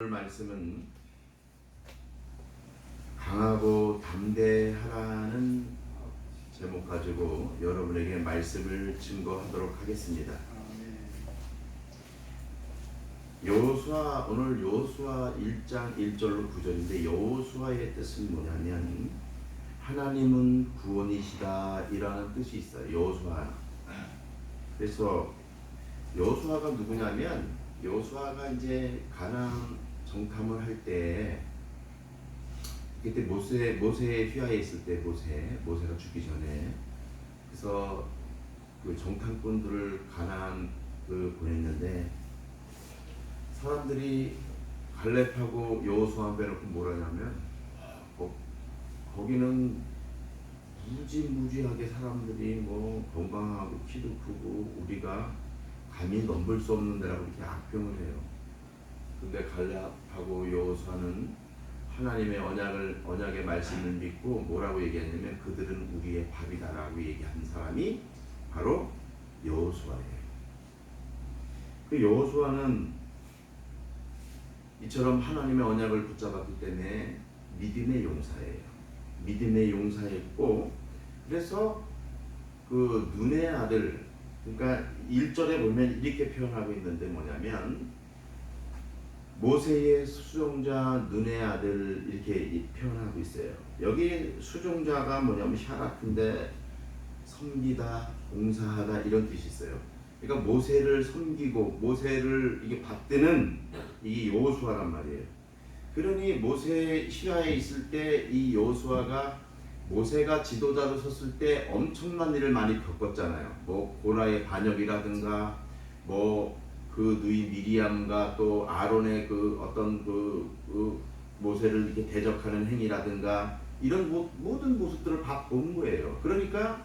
오늘 말씀은 강하고 담대하라는 제목 가지고 여러분에게 말씀을 증거하도록 하겠습니다. 오늘 여호수아 1장 1절로 9절인데 여호수아의 뜻은 뭐냐면 하나님은 구원이시다 이라는 뜻이 있어요. 여호수아. 그래서 여호수아가 누구냐면 여호수아가 이제 가나안 정탐을 할 때 그때 모세의 휘하에 있을 때 모세가 죽기 전에 그래서 그 정탐꾼들을 가나안 보냈는데 사람들이 갈렙하고 여호수아 빼놓고 뭐라냐면 거기는 무지무지하게 사람들이 뭐 건강하고 키도 크고 우리가 감히 넘볼 수 없는 데라고 이렇게 악평을 해요. 근데 갈렙하고 여호수아는 하나님의 언약의 말씀을 믿고 뭐라고 얘기하냐면 그들은 우리의 밥이다라고 얘기한 사람이 바로 여호수아예요. 그 여호수아는 이처럼 하나님의 언약을 붙잡았기 때문에 믿음의 용사예요. 믿음의 용사였고 그래서 그 눈의 아들 그러니까 1절에 보면 이렇게 표현하고 있는데 뭐냐면 모세의 수종자 눈의 아들 이렇게 표현하고 있어요. 여기 수종자가 뭐냐면 샤 같은데 섬기다, 봉사하다 이런 뜻이 있어요. 그러니까 모세를 섬기고 모세를 이게 받드는 이게 여호수아란 말이에요. 그러니 모세 시야에 있을 때 이 여호수아가 모세가 지도자로 섰을 때 엄청난 일을 많이 겪었잖아요. 뭐 고라의 반역이라든가 뭐 그 누이 미리암과 또 아론의 그 어떤 그 모세를 이렇게 대적하는 행위라든가 이런 모든 모습들을 다 본 거예요. 그러니까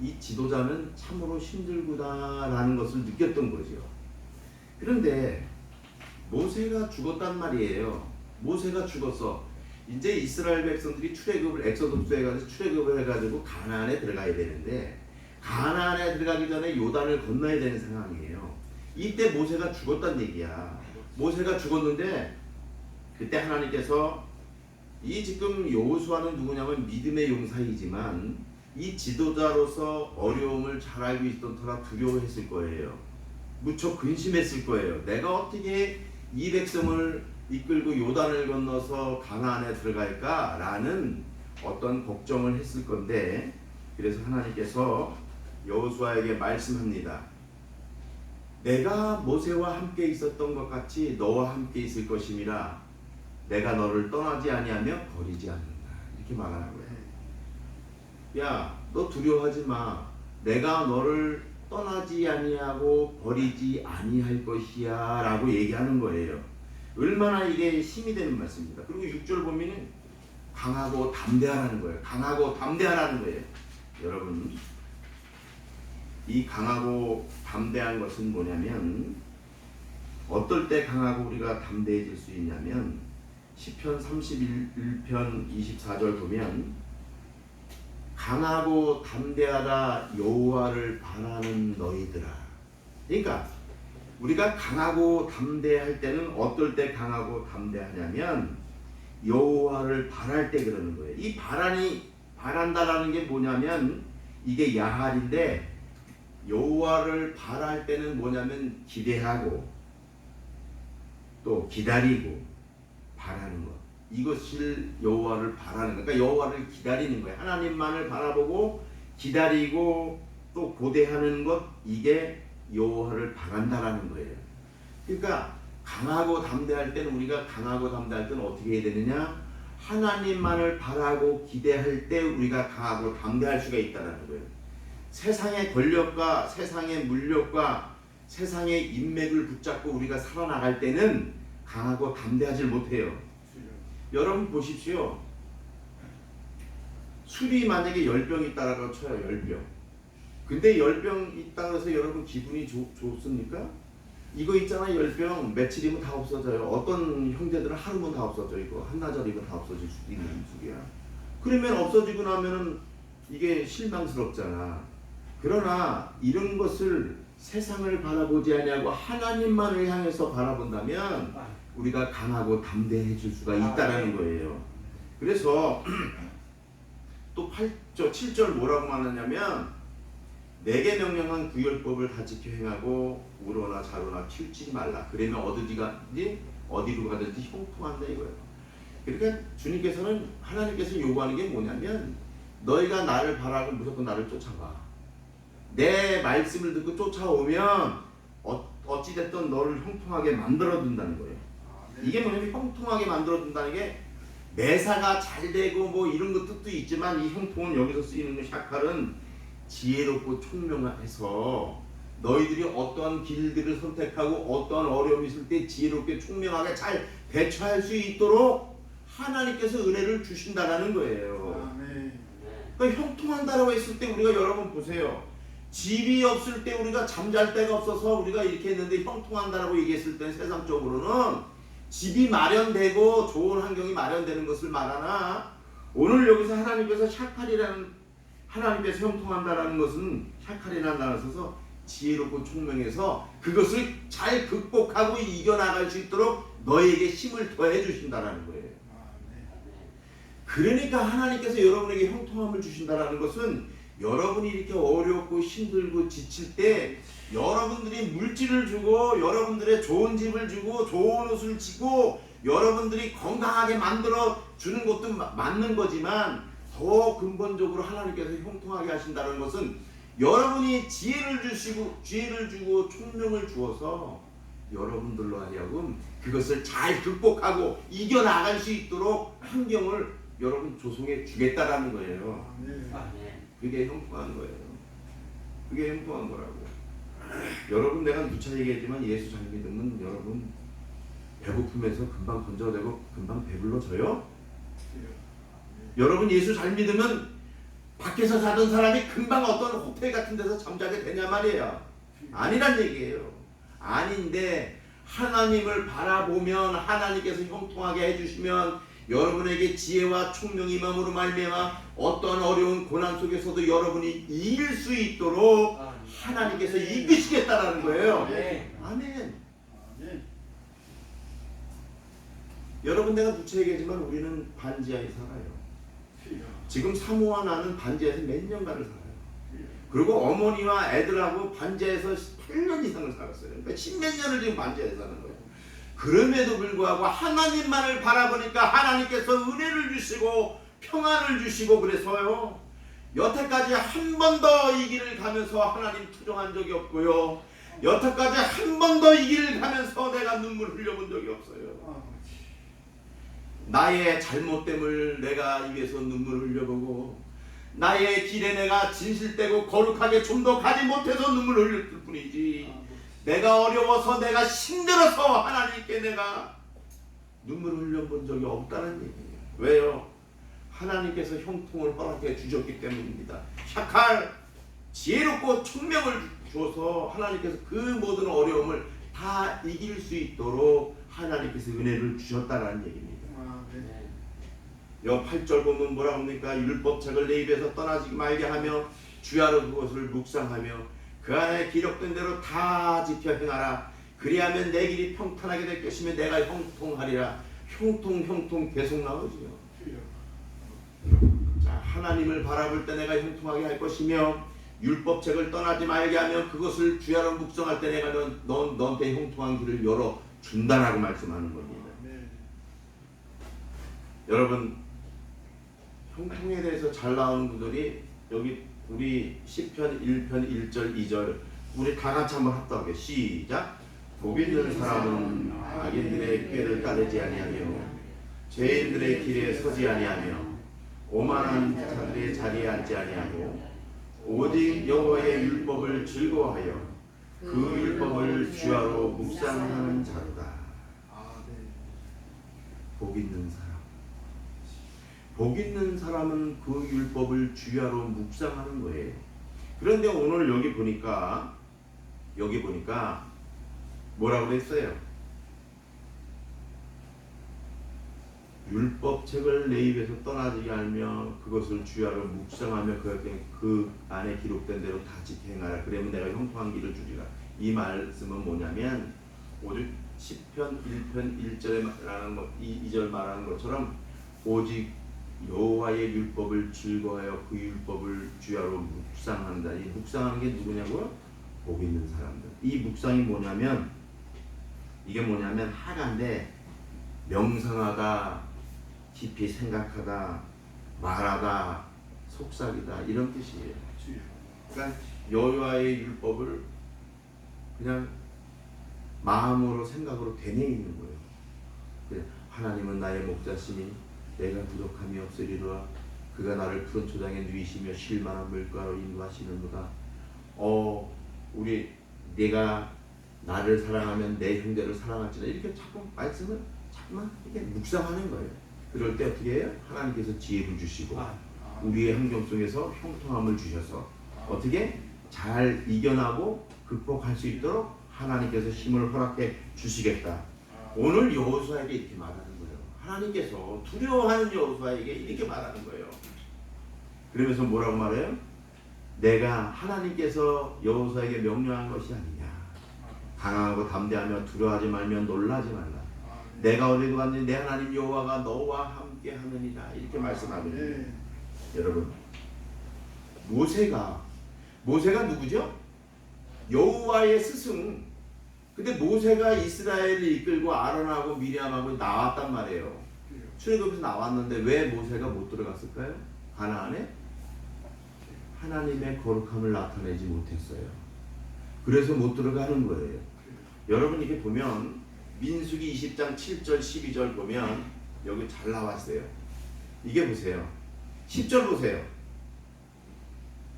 이 지도자는 참으로 힘들구나라는 것을 느꼈던 거죠. 그런데 모세가 죽었단 말이에요. 모세가 죽었어. 이제 이스라엘 백성들이 엑소더스 해가지고 출애굽을 해가지고 가나안에 들어가야 되는데 가나안에 들어가기 전에 요단을 건너야 되는 상황이에요. 이때 모세가 죽었단 얘기야. 모세가 죽었는데 그때 하나님께서 이 지금 여호수아는 누구냐면 믿음의 용사이지만 이 지도자로서 어려움을 잘 알고 있던 터라 두려워했을 거예요. 무척 근심했을 거예요. 내가 어떻게 이 백성을 이끌고 요단을 건너서 가나안에 들어갈까라는 어떤 걱정을 했을 건데 그래서 하나님께서 여호수아에게 말씀합니다. 내가 모세와 함께 있었던 것 같이 너와 함께 있을 것임이라 내가 너를 떠나지 아니하며 버리지 않는다 이렇게 말하는 거예요. 야, 너 두려워하지 마. 내가 너를 떠나지 아니하고 버리지 아니할 것이야 라고 얘기하는 거예요. 얼마나 이게 힘이 되는 말씀입니다. 그리고 6절 보면 강하고 담대하라는 거예요. 강하고 담대하라는 거예요. 여러분 이 강하고 담대한 것은 뭐냐면 어떨 때 강하고 우리가 담대해질 수 있냐면 시편 31편 24절 보면 강하고 담대하라 여호와를 바라는 너희들아. 그러니까 우리가 강하고 담대할 때는 어떨 때 강하고 담대하냐면 여호와를 바랄 때 그러는 거예요. 이 바란다라는 게 뭐냐면 이게 야할인데 여호와를 바랄 때는 뭐냐면 기대하고 또 기다리고 바라는 것. 이것을 여호와를 바라는 것. 그러니까 여호와를 기다리는 거예요. 하나님만을 바라보고 기다리고 또 고대하는 것. 이게 여호와를 바란다라는 거예요. 그러니까 강하고 담대할 때는 우리가 강하고 담대할 때는 어떻게 해야 되느냐? 하나님만을 바라고 기대할 때 우리가 강하고 담대할 수가 있다는 거예요. 세상의 권력과 세상의 물력과 세상의 인맥을 붙잡고 우리가 살아나갈 때는 강하고 담대하지 못해요. 여러분 보십시오. 술이 만약에 10병 있다라고 쳐요. 10병. 근데 10병 있다고 해서 여러분 기분이 좋습니까? 이거 있잖아요. 10병 며칠이면 다 없어져요. 어떤 형제들은 하루면 다 없어져. 이거 한나절이면 다 없어질 수도 있는 술이야. 그러면 없어지고 나면은 이게 실망스럽잖아. 그러나 이런 것을 세상을 바라보지 아니하고 하나님만을 향해서 바라본다면 우리가 강하고 담대해질 수가 있다라는 거예요. 그래서 또 7절 뭐라고 말하냐면 내게 명령한 구율법을 다 지켜 행하고 우로나 자로나 튀지 말라. 그러면 어디로 가든지 형통한다 이거예요. 그러니까 주님께서는 하나님께서 요구하는 게 뭐냐면 너희가 나를 바라고 무조건 나를 쫓아와. 내 말씀을 듣고 쫓아오면 어찌됐든 너를 형통하게 만들어둔다는 거예요. 이게 뭐냐면 형통하게 만들어둔다는 게 매사가 잘 되고 뭐 이런 것 뜻도 있지만 이 형통은 여기서 쓰이는 샤칼은 지혜롭고 총명해서 너희들이 어떠한 길들을 선택하고 어떠한 어려움이 있을 때 지혜롭게 총명하게 잘 대처할 수 있도록 하나님께서 은혜를 주신다는 거예요. 그러니까 형통한다라고 했을 때 우리가 여러분 보세요. 집이 없을 때 우리가 잠잘 데가 없어서 우리가 이렇게 했는데 형통한다라고 얘기했을 때 세상적으로는 집이 마련되고 좋은 환경이 마련되는 것을 말하나 오늘 여기서 하나님께서 샤칼이라는 하나님께서 형통한다라는 것은 샤칼이라는 단어를 써서 지혜롭고 총명해서 그것을 잘 극복하고 이겨나갈 수 있도록 너에게 힘을 더해 주신다라는 거예요. 그러니까 하나님께서 여러분에게 형통함을 주신다라는 것은 여러분이 이렇게 어렵고 힘들고 지칠 때 여러분들이 물질을 주고 여러분들의 좋은 집을 주고 좋은 옷을 주고 여러분들이 건강하게 만들어 주는 것도 맞는 거지만 더 근본적으로 하나님께서 형통하게 하신다는 것은 여러분이 지혜를 주고 총명을 주어서 여러분들로 하여금 그것을 잘 극복하고 이겨나갈 수 있도록 환경을 여러분 조성해 주겠다라는 거예요. 그게 형통한 거예요. 그게 형통한 거라고. 여러분 내가 누차 얘기했지만 예수 잘 믿으면 여러분 배고픔에서 금방 건져되고 금방 배불러져요. 여러분 예수 잘 믿으면 밖에서 자던 사람이 금방 어떤 호텔 같은 데서 잠자게 되냐 말이에요. 아니란 얘기예요. 아닌데 하나님을 바라보면 하나님께서 형통하게 해주시면 여러분에게 지혜와 총명이 임함으로 말미암아 어떤 어려운 고난 속에서도 여러분이 이길 수 있도록 하나님께서 이끄시겠다라는 거예요. 아멘. 여러분 내가 누차 얘기하지만 우리는 반지하에 살아요. 지금 사모와 나는 반지하에서 몇 년간을 살아요. 그리고 어머니와 애들하고 반지하에서 8년 이상을 살았어요. 그러니까 10몇 년을 지금 반지하에 사는 거예요. 그럼에도 불구하고 하나님만을 바라보니까 하나님께서 은혜를 주시고 평안을 주시고 그래서요. 여태까지 한 번 더 이 길을 가면서 하나님 투정한 적이 없고요. 여태까지 한 번 더 이 길을 가면서 내가 눈물 흘려본 적이 없어요. 나의 잘못됨을 내가 입에서 눈물을 흘려보고 나의 길에 내가 진실되고 거룩하게 좀 더 가지 못해서 눈물을 흘릴 뿐이지 내가 어려워서 내가 힘들어서 하나님께 내가 눈물을 흘려본 적이 없다는 얘기예요. 왜요? 하나님께서 형통을 허락해 주셨기 때문입니다. 샤칼 지혜롭고 총명을 주어서 하나님께서 그 모든 어려움을 다 이길 수 있도록 하나님께서 은혜를 주셨다는 얘기입니다. 여 8절 보면 뭐라 합니까? 율법책을 내 입에서 떠나지 말게 하며 주야로 그것을 묵상하며 그 안에 기록된 대로 다 지켜 행하라. 그리하면 내 길이 평탄하게 될 것이며 내가 형통하리라. 형통 계속 나오지요. 자, 하나님을 바라볼 때 내가 형통하게 할 것이며 율법책을 떠나지 말게 하며 그것을 주야로 묵상할 때 내가 너한테 형통한 길을 열어 준다라고 말씀하는 겁니다. 여러분 형통에 대해서 잘 나오는 분들이 여기 우리 시편 1편 1절 2절 우리 다 같이 한번 합독하게 시작. 복 있는 사람은 악인들의 꾀를 따르지 아니하며 죄인들의 길에 서지 아니하며 오만한 자들의 자리에 앉지 아니하고 오직 여호와의 율법을 즐거워하여 그 율법을 주야로 묵상하는 자로다. 복 있는 사람. 복 있는 사람은 그 율법을 주야로 묵상하는 거예요. 그런데 오늘 여기 보니까 뭐라고 그랬어요? 율법책을 내 입에서 떠나지 않으며 그것을 주야로 묵상하며 그 안에 기록된 대로 다 지켜 행하라. 그러면 내가 형통한 길을 주리라. 이 말씀은 뭐냐면 오직 10편 1편 1절에 말하는 것, 2절 말하는 것처럼 오직 여호와의 율법을 즐거워하여 그 율법을 주야로 묵상한다. 이 묵상하는 게 누구냐고요? 복 있는 사람들. 이 묵상이 뭐냐면 이게 뭐냐면 하나인데 명상하다, 깊이 생각하다, 말하다, 속삭이다 이런 뜻이에요. 그러니까 여호와의 율법을 그냥 마음으로 생각으로 되뇌이는 거예요. 하나님은 나의 목자시니 내가 부족함이 없으리로다. 그가 나를 푸른 초장에 누이시며 쉴만한 물가로 인도하시는도다. 우리 내가 나를 사랑하면 내 형제를 사랑할지라 이렇게 자꾸 말씀을 자꾸만 이렇게 묵상하는 거예요. 그럴 때 어떻게 해요? 하나님께서 지혜를 주시고 우리의 환경 속에서 형통함을 주셔서 어떻게 잘 이겨나고 극복할 수 있도록 하나님께서 힘을 허락해 주시겠다. 오늘 여호수아에게 이렇게 말하는 거예요. 하나님께서 두려워하는 여호수아에게 이렇게 말하는 거예요. 그러면서 뭐라고 말해요? 내가 하나님께서 여호수아에게 명령한 것이 아니냐. 강하고 담대하며 두려워하지 말며 놀라지 말라. 내가 어디로 갔느니 내 하나님 여호와가 너와 함께 하느니라. 이렇게 말씀하거든요. 여러분, 모세가 누구죠? 여호와의 스승. 근데 모세가 이스라엘을 이끌고 아론하고 미리암하고 나왔단 말이에요. 출애굽에서 나왔는데 왜 모세가 못 들어갔을까요? 가나안에 하나님의 거룩함을 나타내지 못했어요. 그래서 못 들어가는 거예요. 여러분 이게 보면 민수기 20장 7절 12절 보면 여기 잘 나왔어요. 이게 보세요. 10절 보세요.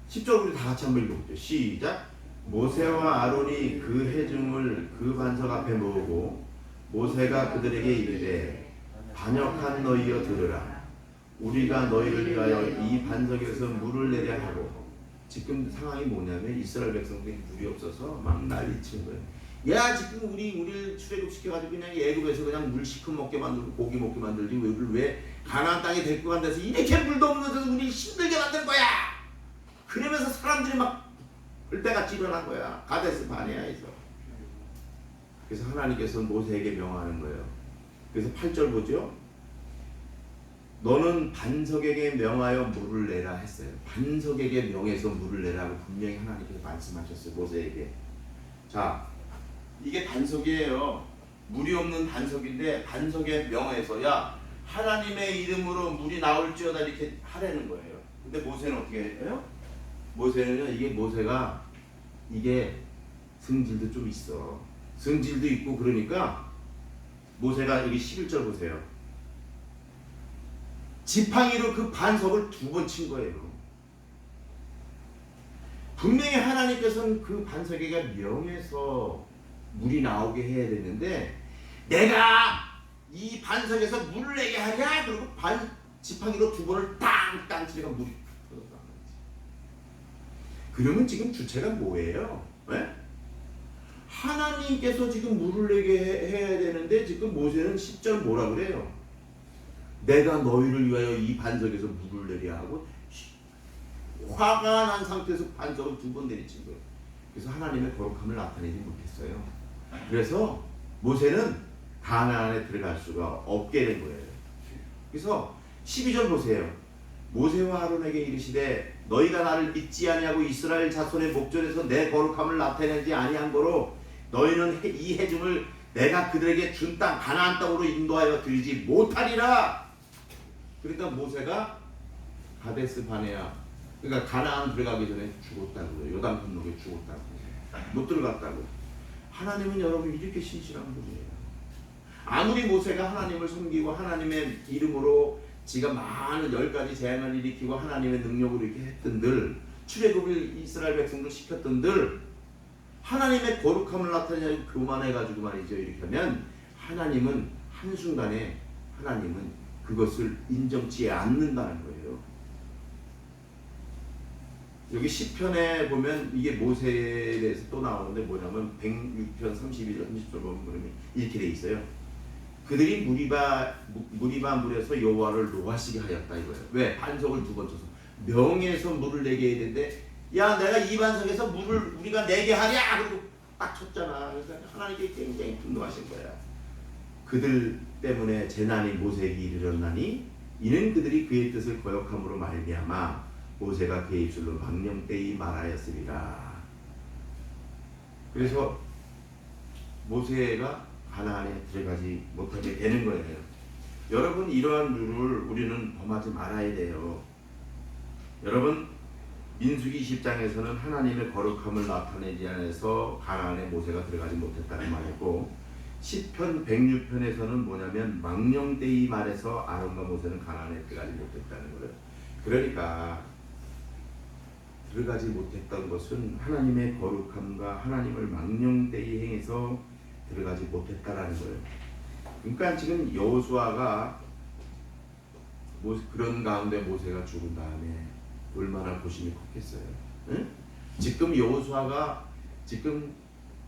10절 우리 다 같이 한번 읽어볼게요. 시작. 모세와 아론이 그 회중을 그 반석 앞에 모으고 모세가 그들에게 이르되 반역한 너희여 들으라. 우리가 너희를 위하여 이 반석에서 물을 내려 하고. 지금 상황이 뭐냐면 이스라엘 백성들이 물이 없어서 막 난리친 거예요. 야 지금 우리를 출애굽시켜가지고 그냥 애굽에서 그냥 물 시큼 먹게 만들고 고기 먹게 만들지 왜 가나안 땅에 데리고 간 데서 이렇게 물도 없는 데서 우리 힘들게 만들 거야. 그러면서 사람들이 막 불때같이 일어난 거야. 가데스 바네아에서. 그래서 하나님께서 모세에게 명하는 거예요. 그래서 8절 보죠. 너는 반석에게 명하여 물을 내라 했어요. 반석에게 명해서 물을 내라고 분명히 하나님께서 말씀하셨어요. 모세에게. 자, 이게 반석이에요. 물이 없는 반석인데 반석에 명해서 야 하나님의 이름으로 물이 나올지어다 이렇게 하라는 거예요. 근데 모세는 어떻게 해요? 모세는요, 모세가 이게 성질도 좀 있어. 성질도 있고 그러니까 모세가 여기 11절 보세요. 지팡이로 그 반석을 2번 친 거예요. 분명히 하나님께서는 그 반석에게 명해서 물이 나오게 해야 되는데 내가 이 반석에서 물을 내게 하랴 그리고 지팡이로 2번을 땅땅 치니까 물이 터졌단 말이지. 그러면 지금 주체가 뭐예요? 네? 하나님께서 지금 물을 내게 해야 되는데 지금 모세는 10절 뭐라 그래요? 내가 너희를 위하여 이 반석에서 물을 내려 하고 화가 난 상태에서 반석을 2번 내리친 거예요. 그래서 하나님의 거룩함을 나타내지 못했어요. 그래서 모세는 가나안에 들어갈 수가 없게 된 거예요. 그래서 12절 보세요. 모세와 아론에게 이르시되 너희가 나를 믿지 아니하고 이스라엘 자손의 목전에서 내 거룩함을 나타내지 아니한 거로 너희는 이 해중을 내가 그들에게 준 땅 가나안 땅으로 인도하여 드리지 못하리라. 그러니까 모세가 가데스 바네아, 그러니까 가나안 들어가기 전에 죽었다고요. 요단 건너에 죽었다고. 못 들어갔다고. 하나님은 여러분 이렇게 신실한 분이에요. 아무리 모세가 하나님을 섬기고 하나님의 이름으로 지가 많은 10가지 재앙을 일으키고 하나님의 능력으로 이렇게 했던들, 출애굽을 이스라엘 백성들 시켰던들, 하나님의 거룩함을 나타내고 교만해가지고 말이죠. 이렇게 하면 하나님은 한순간에 하나님은 그것을 인정치 않는다는 거예요. 여기 10편에 보면 이게 모세에 대해서 또 나오는데 뭐냐면 106편 31절 30절 보면 그러면 이렇게 돼 있어요. 그들이 무리바 물에서 여호와를 노하시게 하였다 이거예요. 왜? 반석을 2번 쳐서 명해서 물을 내게 해야 되는데 야 내가 이 반석에서 물을 우리가 내게 하랴 그리고 딱 쳤잖아. 그래서 하나님께 굉장히 분노하신 거야. 그들 때문에 재난이 모세에게 이르렀나니 이는 그들이 그의 뜻을 거역함으로 말미암아 모세가 그의 입술로 망령되이 말하였으리라. 그래서 모세가 가나안에 들어가지 못하게 되는 거예요. 여러분, 이러한 룰을 우리는 범하지 말아야 돼요. 여러분, 민수기 20장에서는 하나님의 거룩함을 나타내지 않아서 가나안에 모세가 들어가지 못했다는 말이고, 시편 106편에서는 뭐냐면 망령되이 말해서 아론과 모세는 가나안에 들어가지 못했다는 거예요. 그러니까 들어가지 못했던 것은 하나님의 거룩함과 하나님을 망령되이 행해서 들어가지 못했다라는 거예요. 그러니까 지금 여호수아가 그런 가운데 모세가 죽은 다음에 얼마나 고심이 컸겠어요. 응? 지금 여호수아가 지금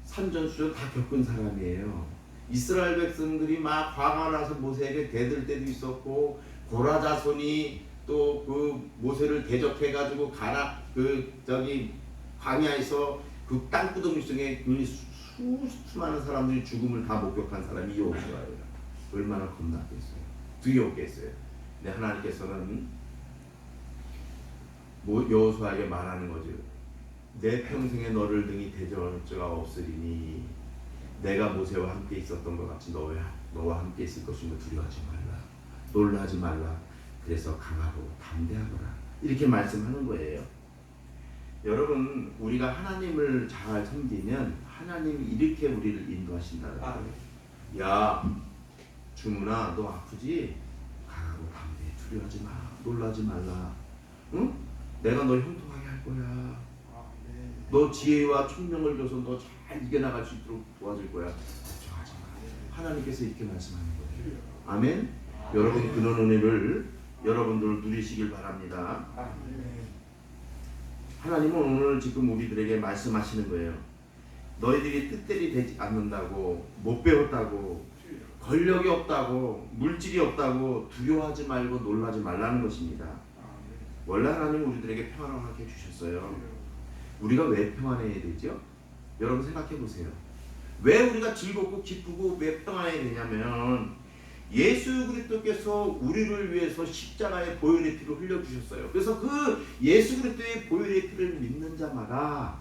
산전수전 다 겪은 사람이에요. 이스라엘 백성들이 막 화가 나서 모세에게 대들 때도 있었고, 고라 자손이 또 그 모세를 대적해가지고 광야에서 그 땅구덩이 속에 수많은 사람들이 죽음을 다 목격한 사람이 여호수아예요. 얼마나 겁났겠어요. 두려웠겠어요. 근데 하나님께서는 여호수아에게 말하는 거죠. 내 평생에 너를 등이 대적할 자가 없으리니 내가 모세와 함께 있었던 것 같이 너와 함께 있을 것임을 두려워하지 말라. 놀라지 말라. 그래서 강하고 담대하거라. 이렇게 말씀하는 거예요. 여러분, 우리가 하나님을 잘 섬기면 하나님이 이렇게 우리를 인도하신다는 거예요. 야, 주문아, 너 아프지? 강하고 담대해. 두려워하지 마. 놀라지 말라. 응? 내가 널 형통하게 할 거야. 너 지혜와 총명을 줘서 너 잘 이겨나갈 수 있도록 도와줄 거야. 걱정하지 마. 하나님께서 이렇게 말씀하는 거예요. 아멘. 여러분, 그런 은혜를 여러분들 누리시길 바랍니다. 하나님은 오늘 지금 우리들에게 말씀하시는 거예요. 너희들이 뜻대로 되지 않는다고, 못 배웠다고, 권력이 없다고, 물질이 없다고 두려워하지 말고 놀라지 말라는 것입니다. 원래 하나님은 우리들에게 평안을 허락해 주셨어요. 우리가 왜 평안해야 되죠? 여러분 생각해 보세요. 왜 우리가 즐겁고 기쁘고 왜 평안해야 되냐면 예수 그리스도께서 우리를 위해서 십자가의 보혈의 피를 흘려주셨어요. 그래서 그 예수 그리스도의 보혈의 피를 믿는 자마다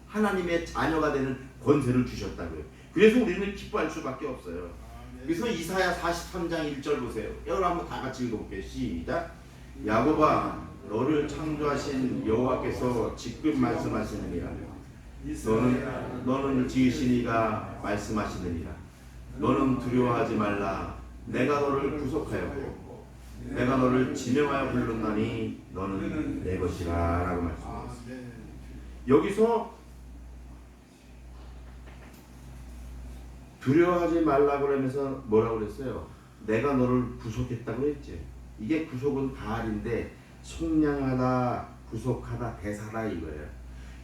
하나님의 자녀가 되는 권세를 주셨다고요. 그래서 우리는 기뻐할 수밖에 없어요. 그래서 이사야 43장 1절 보세요. 여러분 한번 다 같이 읽어볼게요. 시작. 야곱아, 너를 창조하신 여호와께서 지금 말씀하시느니라. 너는 지으신 이가 말씀하시느니라. 너는 두려워하지 말라. 내가 너를 구속하였고 내가 너를 지명하여 불렀나니 너는 내 것이라 라고 말씀하셨어요. 여기서 두려워하지 말라고 그러면서 뭐라고 그랬어요? 내가 너를 구속했다고 했지. 이게 구속은 가을인데 속량하다, 구속하다, 대사다 이거예요.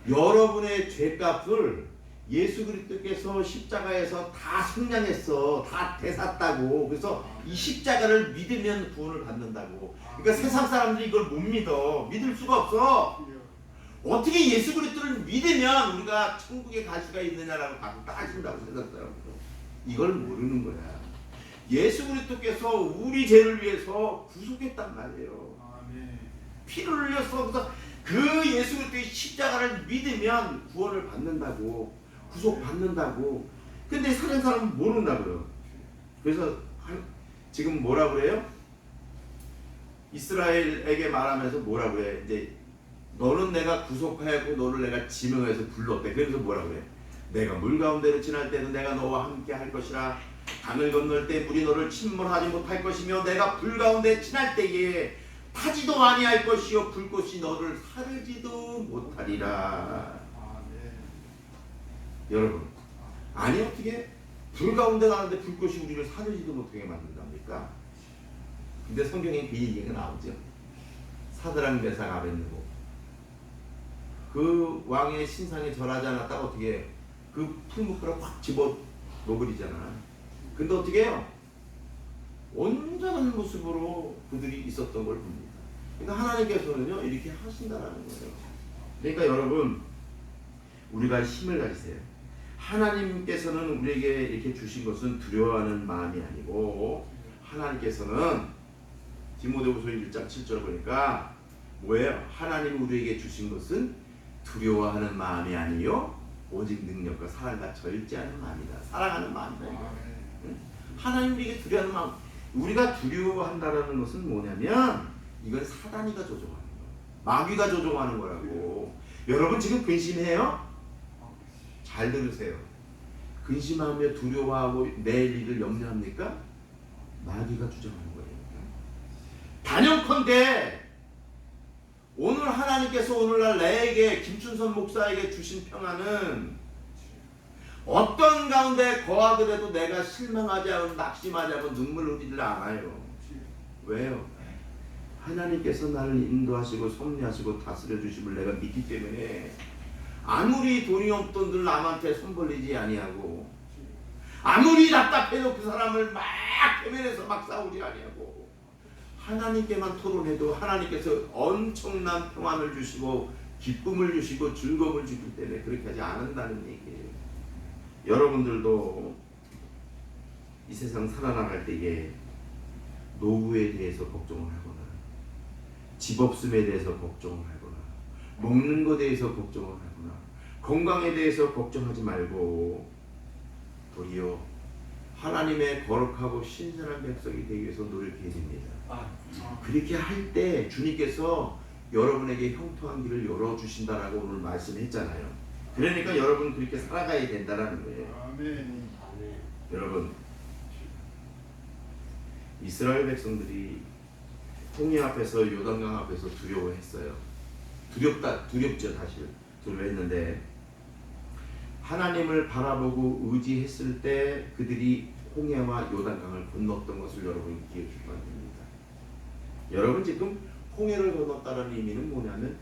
여러분의 죄값을 예수 그리스도께서 십자가에서 다 속량했어. 다 대샀다고. 그래서 이 십자가를 믿으면 구원을 받는다고. 그러니까 세상 사람들이 이걸 못 믿어. 믿을 수가 없어. 어떻게 예수 그리스도를 믿으면 우리가 천국에 갈 수가 있느냐라고 따진다고 세상 사람들. 이걸 모르는 거야. 예수 그리스도께서 우리 죄를 위해서 구속했단 말이에요. 피를 흘렸어. 그래서 그 예수 그리스도의 십자가를 믿으면 구원을 받는다고, 구속받는다고. 근데 사는 사람은 모른다고요. 그래서 지금 뭐라고 그래요? 이스라엘에게 말하면서 뭐라고 해? 이제 너는 내가 구속하였고 너를 내가 지명해서 불렀대. 그래서 뭐라고 그래? 내가 물 가운데를 지날 때는 내가 너와 함께 할 것이라. 강을 건널 때 물이 너를 침몰하지 못할 것이며 내가 불 가운데 지날 때에 타지도 아니할 것이요 불꽃이 너를 사르지도 못하리라. 여러분, 아니 어떻게 불 가운데 가는데 불꽃이 우리를 사르지도 못하게 만든답니까? 근데 성경에 그 얘기가 나오죠. 사드락 메삭 아벳느고 그 왕의 신상에 절하지 않았다가 어떻게 그 풀무불을 확 집어 놓으리잖아. 근데 어떻게 해요? 온전한 모습으로 그들이 있었던 걸 봅니다. 그러니까 하나님께서는요 이렇게 하신다라는 거예요. 그러니까 여러분, 우리가 힘을 가지세요. 하나님께서는 우리에게 이렇게 주신 것은 두려워하는 마음이 아니고, 하나님께서는 디모데후서 1장 7절 보니까 뭐예요? 하나님 우리에게 주신 것은 두려워하는 마음이 아니요 오직 능력과 사랑과 절제하는 마음이다. 사랑하는 마음이다. 하나님 우리에게 두려워하는 마음. 우리가 두려워한다라는 것은 뭐냐면 이건 사단이가 조종하는 거예요. 마귀가 조종하는 거라고. 여러분 지금 근심해요? 잘 들으세요. 근심하며 두려워하고 내일 일을 염려합니까? 마귀가 주장하는 거예요. 단연컨대 오늘 하나님께서 오늘날 나에게 김춘선 목사에게 주신 평안은 어떤 가운데 거하더라도 내가 실망하지 않고 낙심하지 않고 눈물 흘리지 않아요. 왜요? 하나님께서 나를 인도하시고 섭리하시고 다스려 주심을 내가 믿기 때문에 아무리 돈이 없던들 남한테 손 벌리지 아니하고, 아무리 답답해도 그 사람을 막 대면해서 막 싸우지 아니하고, 하나님께만 토론해도 하나님께서 엄청난 평안을 주시고 기쁨을 주시고 즐거움을 주기 때문에 그렇게 하지 않는다는 얘기예요. 여러분들도 이 세상 살아나갈 때에 노후에 대해서 걱정을 하거나, 집 없음에 대해서 걱정을 하거나, 먹는 것에 대해서 걱정을 하거나, 건강에 대해서 걱정하지 말고 도리어 하나님의 거룩하고 신선한 백성이 되기 위해서 노력해야 됩니다. 그렇게 할 때 주님께서 여러분에게 형통한 길을 열어주신다라고 오늘 말씀했잖아요. 그러니까 여러분 그렇게 살아가야 된다라는 거예요. 아멘. 여러분, 이스라엘 백성들이 홍해 앞에서 요단강 앞에서 두려워했어요. 두렵죠. 사실 두려워했는데 하나님을 바라보고 의지했을 때 그들이 홍해와 요단강을 건넜던 것을 여러분이 기억해 주시기 바랍니다. 여러분 지금 홍해를 건넜다는 의미는 뭐냐면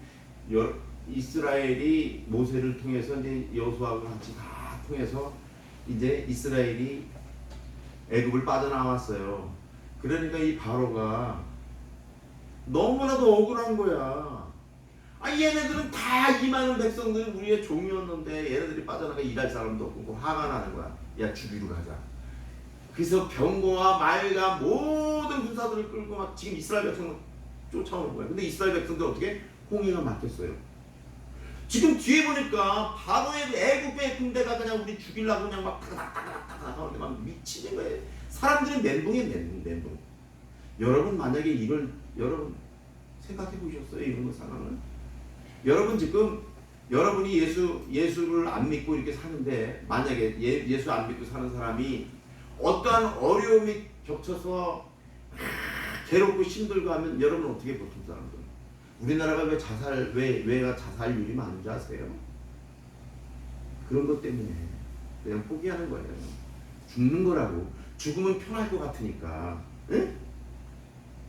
이스라엘이 모세를 통해서 이제 여호수아와 같이 다 통해서 이제 이스라엘이 애굽을 빠져나왔어요. 그러니까 이 바로가 너무나도 억울한 거야. 얘네들은 다 이 많은 백성들은 우리의 종이었는데 얘네들이 빠져나가 일할 사람도 없고 화가 나는 거야. 야 죽이러 가자. 그래서 병거와 말과 모든 군사들을 끌고 막 지금 이스라엘 백성을 쫓아오는 거야. 근데 이스라엘 백성들 어떻게? 홍해가 막혔어요. 지금 뒤에 보니까 바로의 애굽의 군대가 그냥 우리 죽이려고 그냥 막 타닥타닥타닥 하는데 막 미치는 거예요. 사람들이 멘붕이에요. 멘붕. 여러분 만약에 이걸 여러분 생각해 보셨어요? 이런 상황을? 여러분 지금 여러분이 예수를 안 믿고 이렇게 사는데 만약에 예수 안 믿고 사는 사람이 어떠한 어려움이 겹쳐서 괴롭고 힘들고 하면 여러분 어떻게 보통 사람들? 우리나라가 왜 자살률이 많은지 아세요? 그런 것 때문에 그냥 포기하는 거예요. 죽는 거라고. 죽으면 편할 것 같으니까. 응?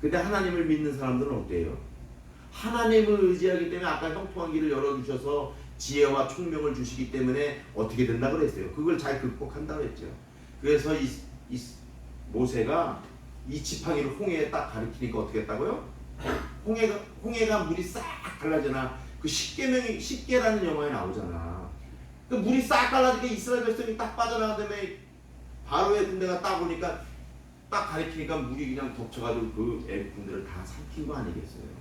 근데 하나님을 믿는 사람들은 어때요? 하나님을 의지하기 때문에 아까 형통한 길을 열어주셔서 지혜와 총명을 주시기 때문에 어떻게 된다 그랬어요? 그걸 잘 극복한다 그랬죠. 그래서 이 모세가 이 지팡이를 홍해에 딱 가리키니까 어떻게 했다고요? 홍해가 물이 싹 갈라지나. 그 십계라는 영화에 나오잖아. 그 물이 싹 갈라지니까 이스라엘 백성이 딱 빠져나가다음에 바로의 군대가 딱 오니까 딱 가리키니까 물이 그냥 덮쳐가지고 그 애굽 군대를 다 삼킨 거 아니겠어요?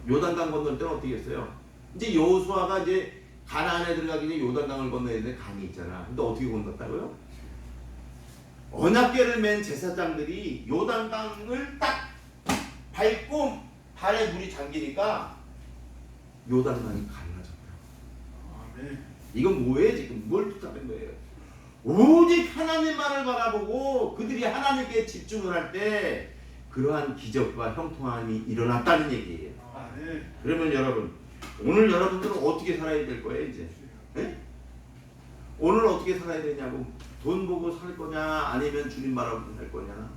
요단강 건널 때는 어떻게 했어요? 이제 여호수아가 이제 가나안에 들어가기 전에 요단강을 건너야 되는데 강이 있잖아. 근데 어떻게 건넜다고요? 언약궤를 맨 제사장들이 요단강을 딱 밟고 발에 물이 잠기니까 요단강이 갈라졌다고. 이건 뭐예요? 지금 뭘 뜻하는 거예요? 오직 하나님만을 바라보고 그들이 하나님께 집중을 할 때 그러한 기적과 형통함이 일어났다는 얘기예요. 그러면 여러분, 오늘 여러분들은 어떻게 살아야 될 거예요 이제? 네? 오늘 어떻게 살아야 되냐고. 돈 보고 살 거냐, 아니면 주님 바라보고 살 거냐,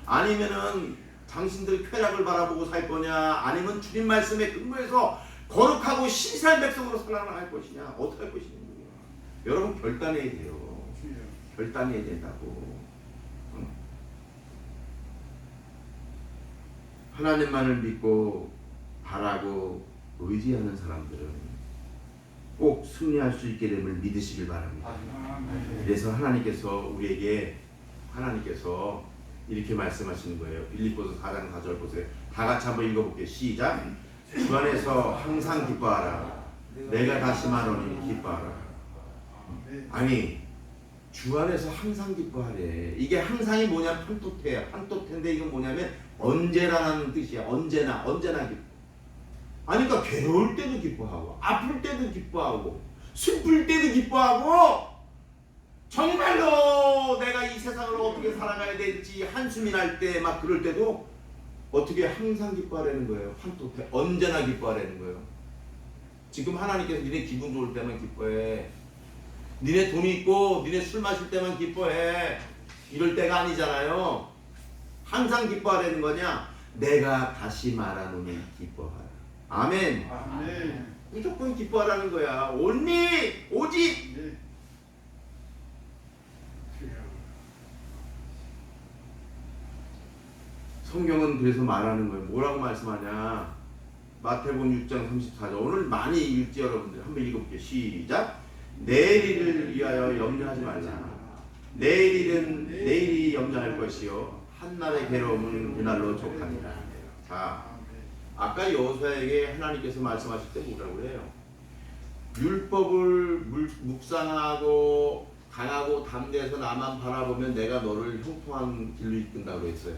아니면은 당신들 쾌락을 바라보고 살 거냐, 아니면 주님 말씀에 근거해서 거룩하고 신실한 백성으로 살아나갈 것이냐, 어떻게 할 것이냐. 여러분 결단해야 돼요. 결단해야 된다고. 하나님만을 믿고 바라고 의지하는 사람들은 꼭 승리할 수 있게 됨을 믿으시길 바랍니다. 그래서 하나님께서 이렇게 말씀하시는 거예요. 빌립보서 4장 4절 보세요. 다 같이 한번 읽어볼게요. 시작. 주 안에서 항상 기뻐하라. 내가 다시 말하노니 기뻐하라. 아니, 주 안에서 항상 기뻐하래. 이게 항상이 뭐냐? 판토테야. 판토테인데 이건 뭐냐면 언제라는 뜻이야. 언제나 기뻐. 아니, 그러니까 괴로울 때도 기뻐하고, 아플 때도 기뻐하고, 슬플 때도 기뻐하고, 정말로 내가 이 세상을 어떻게 살아가야 될지 한숨이 날 때 막 그럴 때도 어떻게 항상 기뻐하라는 거예요. 판토테. 언제나 기뻐하라는 거예요. 지금 하나님께서 니네 기분 좋을 때만 기뻐해. 니네 돈이 있고 니네 술 마실 때만 기뻐해. 이럴 때가 아니잖아요. 항상 기뻐하라는 거냐? 내가 다시 말하노니 기뻐하라. 아멘. 아멘. 무조건 기뻐하라는 거야. 오직. 네. 성경은 그래서 말하는 거예요. 뭐라고 말씀하냐? 마태복음 6장 34절. 오늘 많이 읽지 여러분들. 한번 읽어볼게요. 시작. 내일을 위하여 염려하지 말라. 내일이 염려할 것이요 한날의 괴로움은 그날로 족하니라. 자, 아까 여호수아에게 하나님께서 말씀하실 때 뭐라고 해요? 율법을 묵상하고 강하고 담대해서 나만 바라보면 내가 너를 형통한 길로 이끈다고 했어요.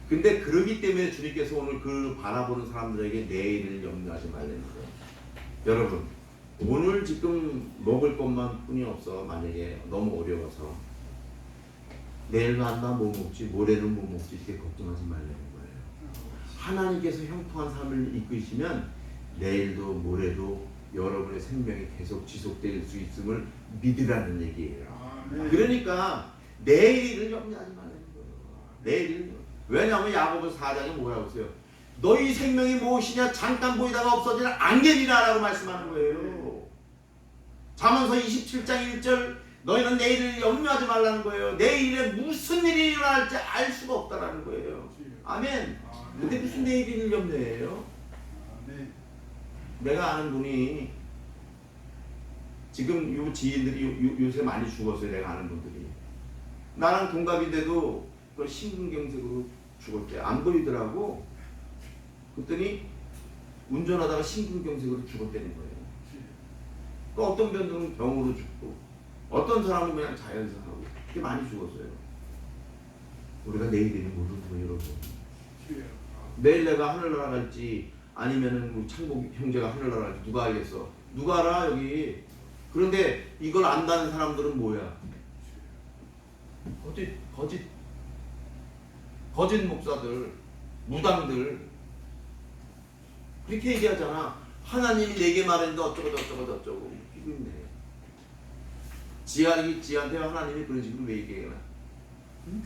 근데 그러기 때문에 주님께서 오늘 그 바라보는 사람들에게 내일을 염려하지 말라는 거예요. 여러분, 오늘 지금 먹을 것만 뿐이 없어. 만약에 너무 어려워서 내일 만나 뭐 먹지, 모레는 뭐 먹지, 이렇게 걱정하지 말라는 거예요. 하나님께서 형통한 삶을 이끄시면 내일도 모레도 여러분의 생명이 계속 지속될 수 있음을 믿으라는 얘기예요. 그러니까 내일을 염려하지 말라는 거예요. 내일을. 왜냐하면 야고보서 4장에 뭐라고 써요? 너희 생명이 무엇이냐? 잠깐 보이다가 없어지는 안개니라 라고 말씀하는 거예요. 잠언서 27장 1절 너희는 내일을 염려하지 말라는 거예요. 내일에 무슨 일이 일어날지 알 수가 없다라는 거예요. 아멘. 근데 무슨 내일을 염려해요? 내가 아는 분이 지금 요 지인들이 요새 많이 죽었어요. 내가 아는 분들이 나랑 동갑인데도 그 심근경색으로 죽었대. 안 보이더라고. 그랬더니 운전하다가 심근경색으로 죽었다는 거예요. 또 어떤 분들은 병으로 죽고 어떤 사람은 그냥 자연사하고 그렇게 많이 죽었어요. 우리가 내일에는 모르는 거예요, 여러분. 내일 내가 하늘나라 갈지 아니면은 우리 창복 형제가 하늘나라 갈지 누가 알겠어? 누가 알아 여기? 그런데 이걸 안다는 사람들은 뭐야? 거짓 목사들, 무당들 그렇게 얘기하잖아. 하나님이 내게 말했는데 어쩌고 이거 있네. 지한테 하나님이 그런 식으로 왜 얘기해나? 응?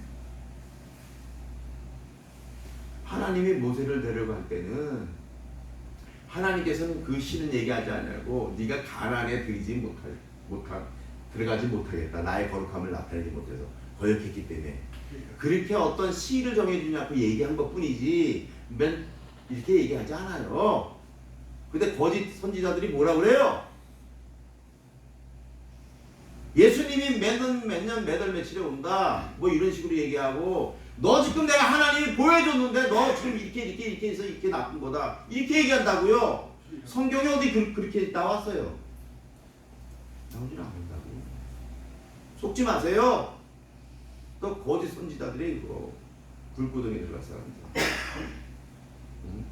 하나님이 모세를 데려갈 때는 하나님께서는 그 시는 얘기하지 않냐고 네가 가나안에 들어가지 못하겠다. 나의 거룩함을 나타내지 못해서 거역했기 때문에 그렇게 어떤 시를 정해주냐 그 얘기한 것 뿐이지 맨 이렇게 얘기하지 않아요. 근데 거짓 선지자들이 뭐라 그래요? 예수님이 몇 년 며칠에 온다 뭐 이런 식으로 얘기하고 너 지금 내가 하나님이 보여줬는데 너 지금 이렇게 해서 이렇게 나쁜 거다 이렇게 얘기한다고요. 성경에 어디 그렇게 나왔어요? 나오진 않는다고. 속지 마세요. 또 거짓 선지자들이 이거 불구덩이에 들어갈 사람들. 응?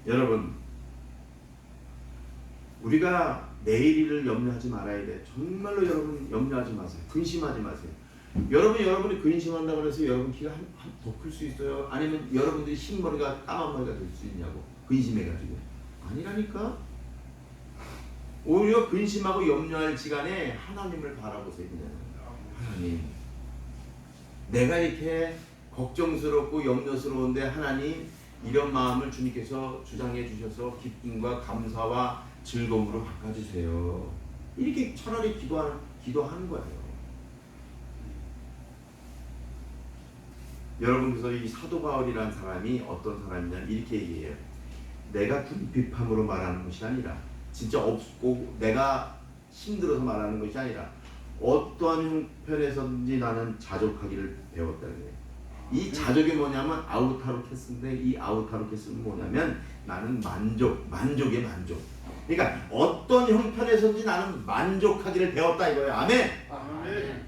여러분, 우리가 내일을 염려하지 말아야 돼. 정말로 여러분 염려하지 마세요. 근심하지 마세요. 여러분이 근심한다고 해서 여러분 키가 더 클 수 있어요? 아니면 여러분들이 흰머리가 까만 머리가 될 수 있냐고 근심해가지고. 아니라니까. 오히려 근심하고 염려할 시간에 하나님을 바라보세요. 그냥. 하나님, 내가 이렇게 걱정스럽고 염려스러운데 하나님 이런 마음을 주님께서 주장해 주셔서 기쁨과 감사와 즐거움으로 바꿔주세요. 이렇게 차라리 기도하는 거예요. 여러분께서 이 사도 바울이라는 사람이 어떤 사람이냐 이렇게 얘기해요. 내가 궁핍함으로 말하는 것이 아니라 진짜 없고 내가 힘들어서 말하는 것이 아니라 어떠한 형편에서든지 나는 자족하기를 배웠다는 거예요. 이 자족이 뭐냐면 아우타르케스인데 이 아우타르케스는 뭐냐면 나는 만족의 만족. 그러니까 어떤 형편에서든지 나는 만족하기를 배웠다 이거예요. 아멘. 아멘.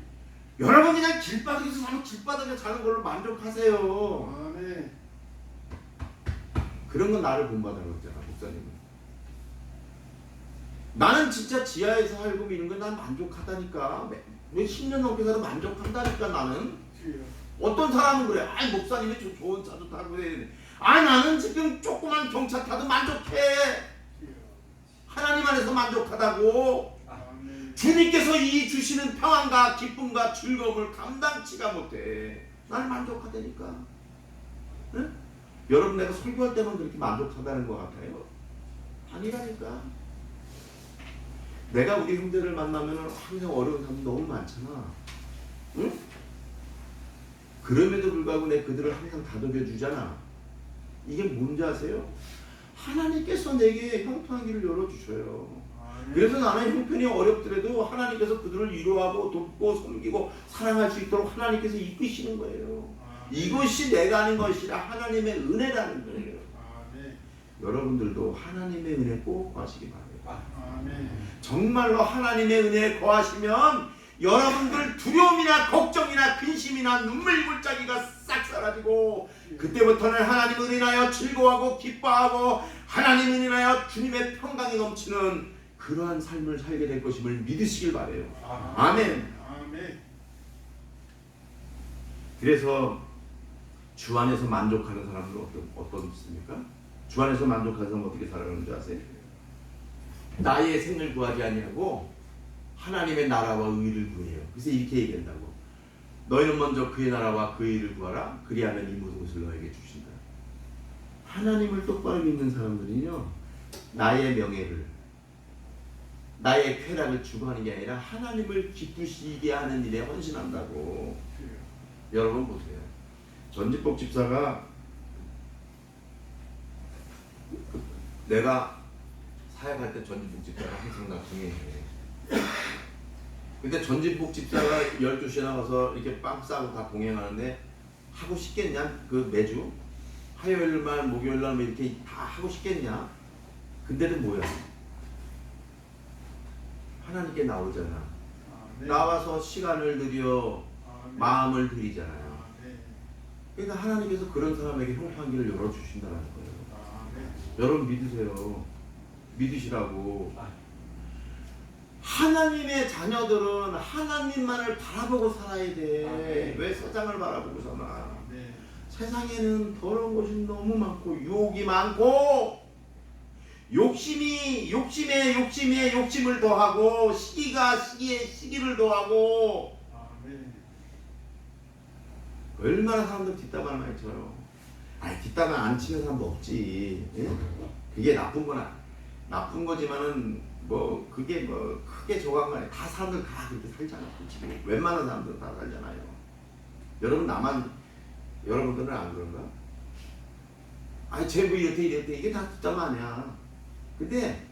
여러분 그냥 길바닥에서 사는 길바닥에 사는 걸로 만족하세요. 아멘. 그런 건 나를 본받으라고 했잖아 목사님은. 나는 진짜 지하에서 살고 이런 건 난 만족하다니까. 왜 10년 넘게 살아도 만족한다니까 나는. 어떤 사람은 그래. 아이 목사님이 좋은 차도 타고 그래. 아 나는 지금 조그만 경차 타도 만족해. 하나님 안에서 만족하다고. 주님께서 이 주시는 평안과 기쁨과 즐거움을 감당치가 못해. 나는 만족하다니까. 응? 여러분 내가 설교할 때만 그렇게 만족하다는 것 같아요? 아니라니까. 내가 우리 형제를 만나면 항상 어려운 사람이 너무 많잖아. 응? 그럼에도 불구하고 내가 그들을 항상 다독여 주잖아. 이게 뭔지 아세요? 하나님께서 내게 형통한 길을 열어주셔요. 그래서 나는 형편이 어렵더라도 하나님께서 그들을 위로하고 돕고 섬기고 사랑할 수 있도록 하나님께서 이끄시는 거예요. 이것이 내가 하는 것이라 하나님의 은혜라는 거예요. 여러분들도 하나님의 은혜 꼭 구하시기 바랍니다. 정말로 하나님의 은혜에 거하시면 여러분들 두려움이나 걱정이나 근심이나 눈물 골짜기가 싹 사라지고 그때부터는 하나님을 인하여 즐거워하고 기뻐하고 하나님을 인하여 주님의 평강이 넘치는 그러한 삶을 살게 될 것임을 믿으시길 바라요. 아멘. 그래서 주 안에서 만족하는 사람들은 어떻습니까? 주 안에서 만족하는 사람은 어떻게 살아가는 줄 아세요? 나의 생을 구하지 아니하고 하나님의 나라와 의를 구해요. 그래서 이렇게 얘기한다고. 너희는 먼저 그의 나라와 그의 의를 구하라. 그리하면 이 모든 것을 너에게 주신다. 하나님을 똑바로 믿는 사람들은요, 나의 명예를, 나의 쾌락을 추구하는 게 아니라 하나님을 기쁘시게 하는 일에 헌신한다고. 여러분 보세요. 전지복 집사가 내가 사역할 때 전지복 집사가 항상 나 중요해. 근데 전진복 집사가 12시에 나가서 이렇게 빵 싸고 다 동행하는데 하고 싶겠냐? 그 매주 화요일만 목요일날 이렇게 다 하고 싶겠냐? 근데도 뭐야? 하나님께 나오잖아. 나와서 시간을 들여 마음을 들이잖아요. 그러니까 하나님께서 그런 사람에게 형통한 길을 열어주신다는 거예요. 여러분 믿으세요. 믿으시라고. 하나님의 자녀들은 하나님만을 바라보고 살아야 돼. 왜 세상을 바라보고 사나? 세상에는 더러운 것이 너무 많고 유혹이 많고 욕심에 욕심을 더하고 시기가 시기에 시기를 더하고 얼마나 사람들 뒷담화를 많이 쳐요. 아니 뒷담화 안 치는 사람도 없지. 예? 그게 나쁜 거지만은 뭐 그게 뭐 크게 조각만에 다 사람들 다 그렇게 살잖아. 솔직히 웬만한 사람들은 다 살잖아요. 여러분들은 안 그런가? 아니 쟤 뭐 이렇대 이게 다 뒷담화 아니야. 근데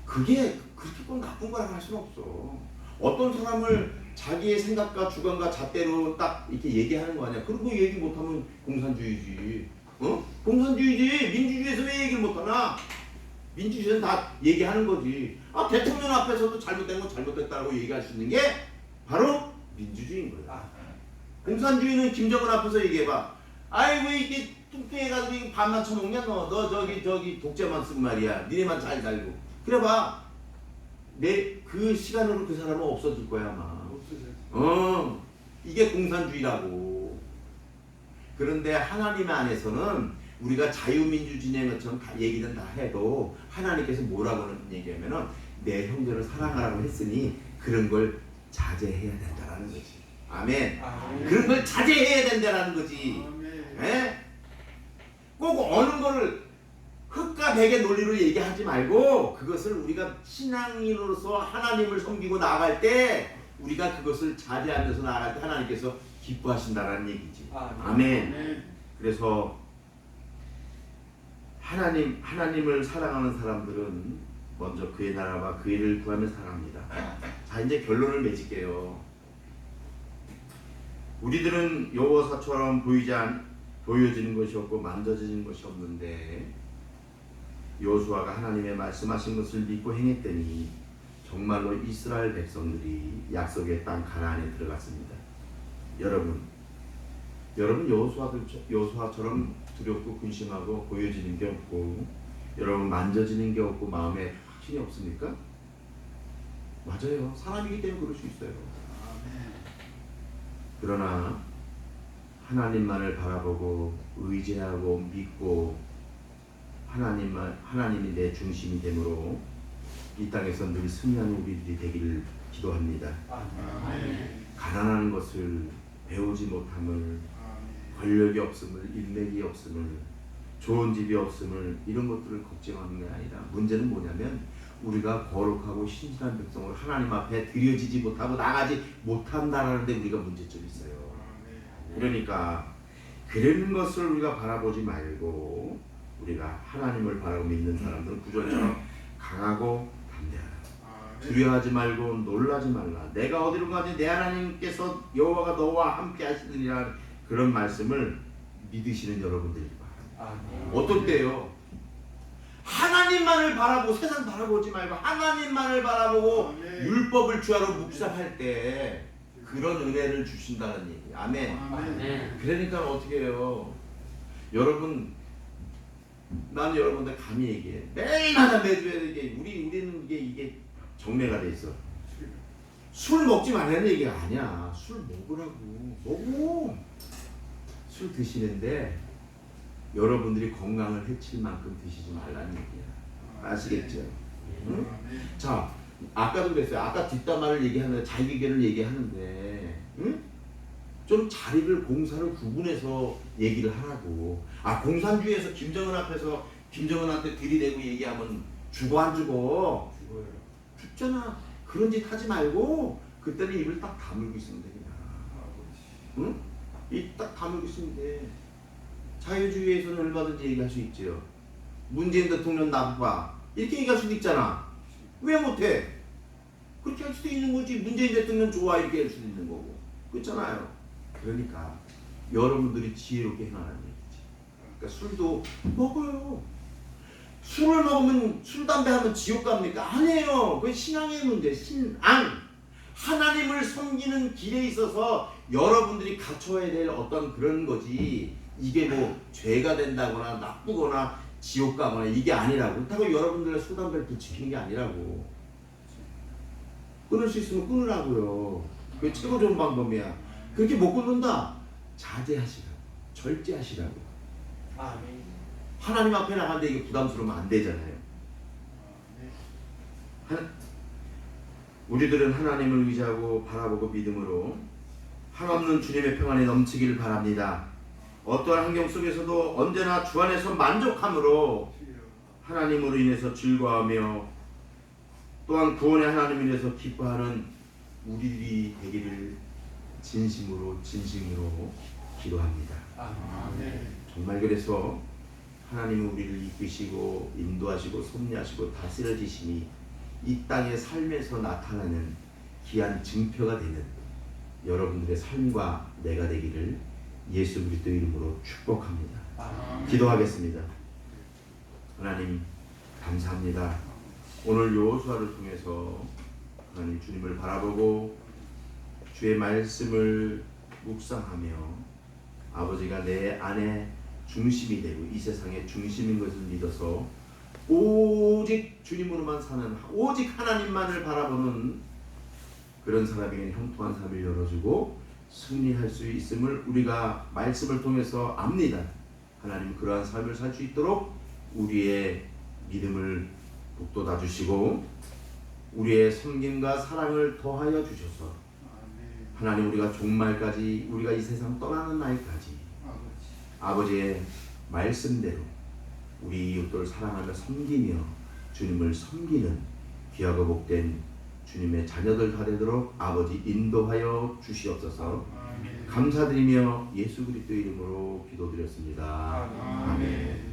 그게 그렇게 꼭 나쁜 거라고 할 수는 없어. 어떤 사람을 자기의 생각과 주관과 잣대로 딱 이렇게 얘기하는 거 아니야. 그런 거 얘기 못하면 공산주의지. 어? 공산주의지. 민주주의에서 왜 얘기를 못하나? 민주주의는 다 얘기하는 거지. 아 대통령 앞에서도 잘못된 건 잘못됐다고 얘기할 수 있는 게 바로 민주주의인 거야. 공산주의는 김정은 앞에서 얘기해봐. 아이 왜 이렇게 뚱뚱해가지고 밥만 처먹냐 너 저기 독재만 쓰고 말이야. 니네만 잘 살고. 그래봐. 그 시간으로 그 사람은 없어질 거야 아마. 이게 공산주의라고. 그런데 하나님 안에서는 우리가 자유민주주의의 것처럼 얘기는 다 해도 하나님께서 뭐라고 얘기하면은 내 형제를 사랑하라고 했으니 그런 걸 자제해야 된다라는 거지. 아멘. 그런 걸 자제해야 된다라는 거지. 예? 꼭 어느 거를 흙과 백의 논리로 얘기하지 말고 그것을 우리가 신앙인으로서 하나님을 섬기고 나아갈 때 우리가 그것을 자제하면서 나아갈 때 하나님께서 기뻐하신다라는 얘기지. 아멘. 그래서 하나님을 사랑하는 사람들은 먼저 그의 나라와 그 일을 구하며 살아갑니다. 자, 이제 결론을 맺을게요. 우리들은 여호와처럼 보여지는 것이 없고 만져지는 것이 없는데 여호수아가 하나님의 말씀하신 것을 믿고 행했더니 정말로 이스라엘 백성들이 약속의 땅 가나안에 들어갔습니다. 여러분 여호수아처럼 두렵고 근심하고 보여지는 게 없고 여러분 만져지는 게 없고 마음에 확신이 없습니까? 맞아요. 사람이기 때문에 그럴 수 있어요. 그러나 하나님만을 바라보고 의지하고 믿고 하나님이 내 중심이 되므로 이 땅에서 늘 승리하는 우리들이 되기를 기도합니다. 가난한 것을 배우지 못함을 권력이 없음을 인맥이 없음을 좋은 집이 없음을 이런 것들을 걱정하는 게 아니라 문제는 뭐냐면 우리가 거룩하고 신실한 백성을 하나님 앞에 드려지지 못하고 나가지 못한다는 데 우리가 문제점이 있어요. 그러니까 그런 것을 우리가 바라보지 말고 우리가 하나님을 바라고 믿는 사람들은 구절처럼 강하고 담대하라. 두려워하지 말고 놀라지 말라. 내가 어디로 가든지 내 하나님께서 여호와가 너와 함께 하시느니라. 그런 말씀을 믿으시는 여러분들이 바랍니다. 어떨 때요? 하나님만을 바라보고 세상 바라보지 말고 하나님만을 바라보고 율법을 주하러 묵상할 때 그런 은혜를 주신다는 얘기. 아멘. 그러니까 어떻게 해요? 여러분, 나는 여러분들 감히 얘기해. 매일마다 매주에 우리는 이게 정례가 돼 있어. 술 먹지 말라는 얘기가 아니야. 술 먹으라고. 먹어. 술 드시는데 여러분들이 건강을 해칠 만큼 드시지 말라는 얘기야. 아시겠죠? 응? 자, 아까도 그랬어요. 아까 뒷담화를 얘기하는데 자기 의견을 얘기하는데 응? 좀 자리를 공사를 구분해서 얘기를 하라고. 공산주의에서 김정은 앞에서 김정은한테 들이대고 얘기하면 죽어 안 죽어? 죽잖아. 그런 짓 하지 말고 그때는 입을 딱 다물고 있으면 돼 그냥. 응? 입 딱 다물고 있으면 돼. 자유주의에서는 얼마든지 얘기할 수 있죠. 문재인 대통령 나빠 이렇게 얘기할 수도 있잖아. 왜 못해? 그렇게 할 수도 있는 거지. 문재인 대통령 좋아 이렇게 할 수도 있는 거고. 그렇잖아요. 그러니까 여러분들이 지혜롭게 행하라는 얘기지. 그러니까 술도 먹어요. 술을 먹으면 술 담배 하면 지옥 갑니까? 아니에요. 그게 신앙의 문제. 신앙. 하나님을 섬기는 길에 있어서 여러분들이 갖춰야 될 어떤 그런 거지. 이게 뭐 죄가 된다거나 나쁘거나 지옥 가거나 이게 아니라고. 그렇다고 여러분들의 술 담배를 부추기는 게 아니라고. 끊을 수 있으면 끊으라고요. 그게 최고 좋은 방법이야. 그렇게 못 끊는다. 자제하시라고. 절제하시라고. 하나님 앞에 나가는데 이게 부담스러우면 안 되잖아요. 우리들은 하나님을 의지하고 바라보고 믿음으로 한없는 주님의 평안이 넘치기를 바랍니다. 어떠한 환경 속에서도 언제나 주 안에서 만족함으로 하나님으로 인해서 즐거워하며 또한 구원의 하나님을 인해서 기뻐하는 우리들이 되기를 진심으로 기도합니다. 정말 그래서 하나님은 우리를 이끄시고 인도하시고 섭리하시고 다스려지심이 이 땅의 삶에서 나타나는 귀한 증표가 되는 여러분들의 삶과 내가 되기를 예수 그리스도 이름으로 축복합니다. 기도하겠습니다. 하나님 감사합니다. 오늘 여호수아를 통해서 하나님 주님을 바라보고 주의 말씀을 묵상하며 아버지가 내 안에 중심이 되고 이 세상의 중심인 것을 믿어서 오직 주님으로만 사는 오직 하나님만을 바라보는 그런 사람에게 형통한 삶을 열어주고 승리할 수 있음을 우리가 말씀을 통해서 압니다. 하나님 그러한 삶을 살 수 있도록 우리의 믿음을 북돋아 주시고 우리의 섬김과 사랑을 더하여 주셔서 하나님 우리가 종말까지 우리가 이 세상 떠나는 날까지 아버지의 말씀대로 우리 이웃들 사랑하며 섬기며 주님을 섬기는 귀하고 복된 주님의 자녀들 다 되도록 아버지 인도하여 주시옵소서. 감사드리며 예수 그리스도 이름으로 기도드렸습니다. 아멘.